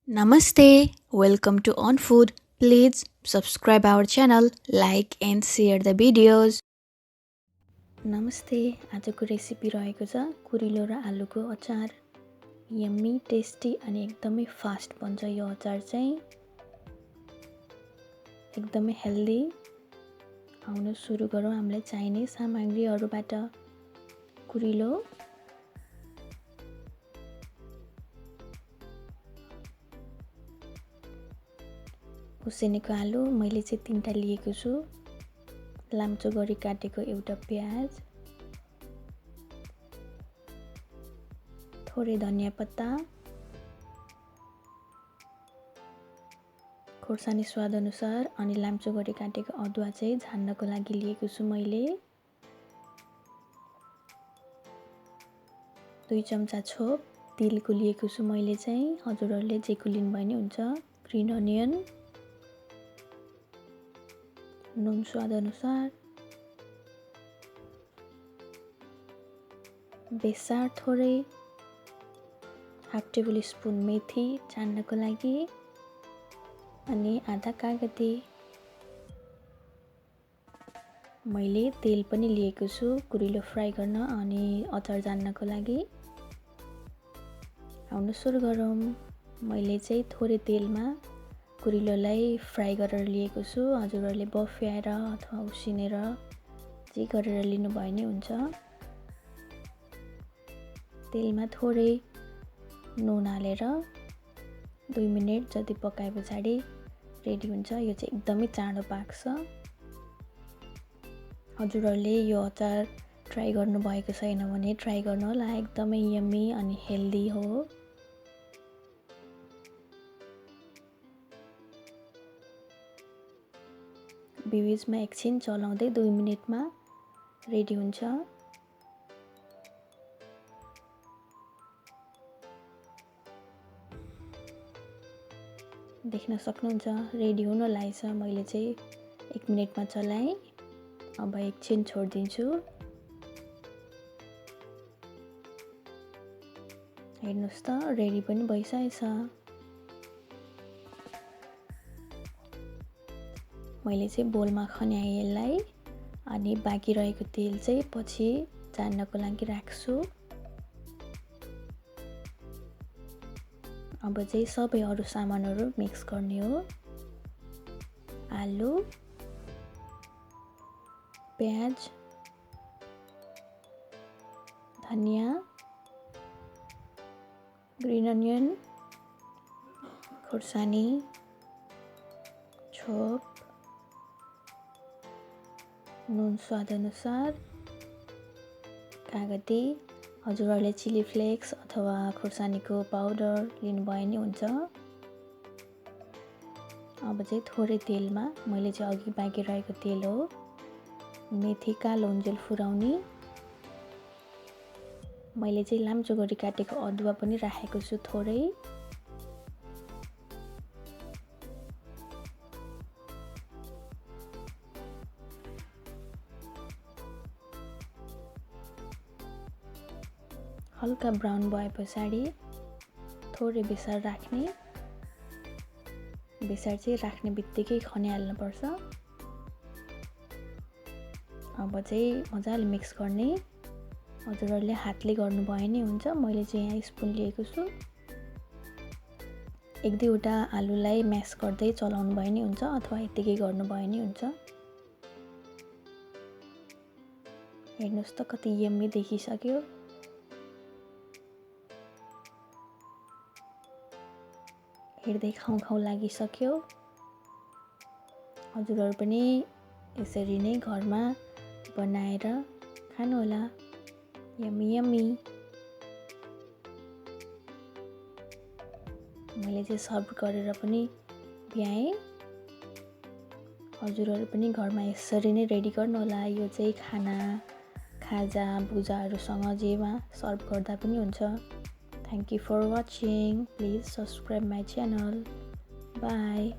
Namaste, welcome to On Food. Please subscribe our channel, like and share the videos. नमस्ते, आजको recipe रहेको छ कुरिलो र आलुको अचार। यम्मी टेस्टी अनि एकदमै फास्ट बन्छ यो अचार चाहिँ। एकदमै हेल्दी। आउनु सुरु गरौँ हामीलाई चाहिने सामग्रीहरुबाट। कुरिलो, उसिनेको आलु मैले चाहिँ 3टा लिएको छु। लाम्चो गरी काटेको एउटा प्याज, थोरै धनिया पत्ता, खोर्सानी स्वाद अनुसार अनि लाम्चो गरी काटेको अदुवा चाहिँ झान्नको लागि लिएको छु मैले। 2 चम्चा छोप तिलको लिएको छु मैले चाहिँ। हजुरहरुले जेको लिनु भयो नि हुन्छ। ग्रीन अनियन, नुन स्वाद अनुसार, बेसार थोरै, हाफ टेबल स्पुन मेथी चान्नको लागि अनि आधा कागती। मैले तेल पनि लिएको छु कुरिलो फ्राई गर्न अनि अचार जान्नको लागि। आउनु सुरु गरौँ। मैले चाहिँ थोरै तेलमा कुरिलोलाई फ्राई गरेर लिएको छु। हजुरहरुले बफ्याएर अथवा उसिनेर जे गरेर लिनु भयो नि हुन्छ। तेलमा थोरै नुन हालेर 2 मिनेट जति पकाएपछि रेडी हुन्छ। यो चाहिँ एकदमै चाँडो पाक्छ। हजुरहरुले यो अचार ट्राई गर्नु भएको छैन भने ट्राई गर्नु होला। एकदमै यम्मी अनि हेल्दी हो। बिचमा एकछिन चलाउँदै 2 मिनेटमा रेडी हुन्छ। देख्न सक्नुहुन्छ रेडी हुन लागेछ। मैले चाहिँ 1 मिनेटमा चलाएँ। अब एकछिन छोड्दिन्छु। हेर्नुस् त रेडी पनि भइसकेछ। मैले चाहिँ बोलमा खन्याए यसलाई अनि बाँकी रहेको तेल चाहिँ पछि जान्नको लागि राख्छु। अब चाहिँ सबै अरु सामानहरु मिक्स गर्ने हो। आलु, प्याज, धनिया, ग्रीन अनियन, खोर्सानी, छोप, नुन स्वाद अनुसार, कागती। हजुरहरुले चिली फ्लेक्स अथवा खोर्सानीको पाउडर लिनुभयो नि हुन्छ। अब चाहिँ थोरै तेलमा मैले चाहिँ अघि बाँकी रहेको तेल हो। मेथी कालो हुन्जेल फुराउनी। मैले चाहिँ लाम्चो गरी काटेको अदुवा पनि राखेको छु थोरै। हल्का ब्राउन भएपछि थोरै बेसार राख्ने। बेसार चाहिँ राख्ने बित्तिकै खन्याल्नु पर्छ। अब चाहिँ मजाले मिक्स गर्ने। हजुरहरुले हातले गर्नु भयो नि हुन्छ। मैले चाहिँ यहाँ स्पुन लिएको छु। 1-2 वटा आलुलाई म्यास गर्दै चलाउनु भयो नि हुन्छ अथवा यतिकै गर्नु भयो नि हुन्छ। हेर्नुस् त कति यम्मी देखिसक्यो। हेर्दै खाउँ लागिसक्यो। हजुरहरु पनि यसरी नै घरमा बनाएर खानु होला। Yummy yummy. मैले चाहिँ सर्भ गरेर पनि भ्याएँ। हजुरहरु पनि घरमा यसरी नै रेडी गर्नु होला। यो चाहिँ खाना, खाजा, पूजाहरुसँग जेमा सर्भ गर्दा पनि हुन्छ। Thank you for watching. Please subscribe my channel. Bye.